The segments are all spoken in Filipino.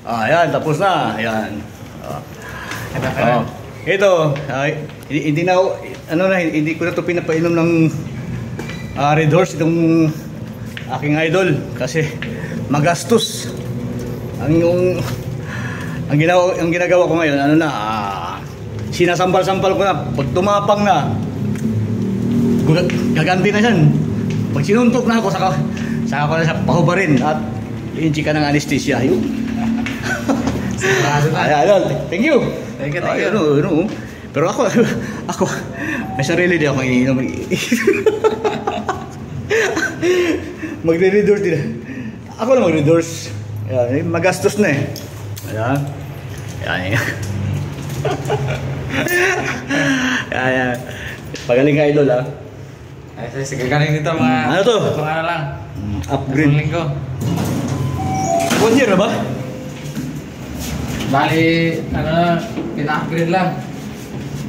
Ayan, tapos na. Ayan. Ito, hindi na hindi ko na ito pinapainom ng Red Horse itong aking idol kasi magastos. Ang ginagawa ko ngayon, sinasambal-sambal ko na. Pag tumapang na, gaganti na yan. Pag sinuntok na ako, saka ko na siya pahubarin at liinchi ka ng anesthesia. Ayun. Thank you. Thank you. Pero ako may sarili din ako iniinom. Magre-redoors din. Ako na magre-redoors. Magastos na eh. Ayan. Ayan. Pagaling ka idol ha. Ay, sige galing dito mga... Ano to? Mga lang. Upgrade. Linggo. 1 year na ba? Bali, pina-upgrade lang.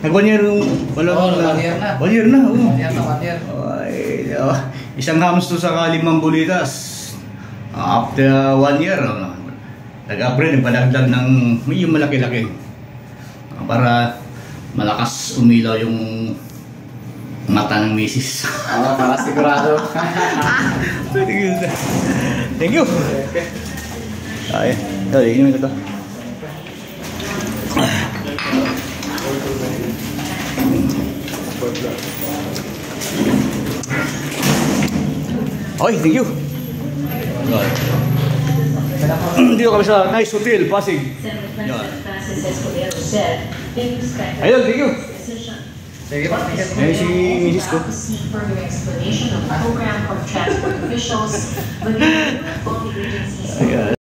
Nag 1 year yung... Oo, 1 year na. 1 year na, oo. 1 year na, 1 year. Isang hamster sa 5 bulitas. After 1 year, nag-upgrade, padagdag ng yung malaki-laki. Para malakas umilaw yung mata ng misis. Para sigurado. Thank you. Ay, inumin ko to. Oy, thank you. Dito kami sa nice hotel, Pasig. Ayun, thank you. Sige pa, Ayun si misis ko. Ayan.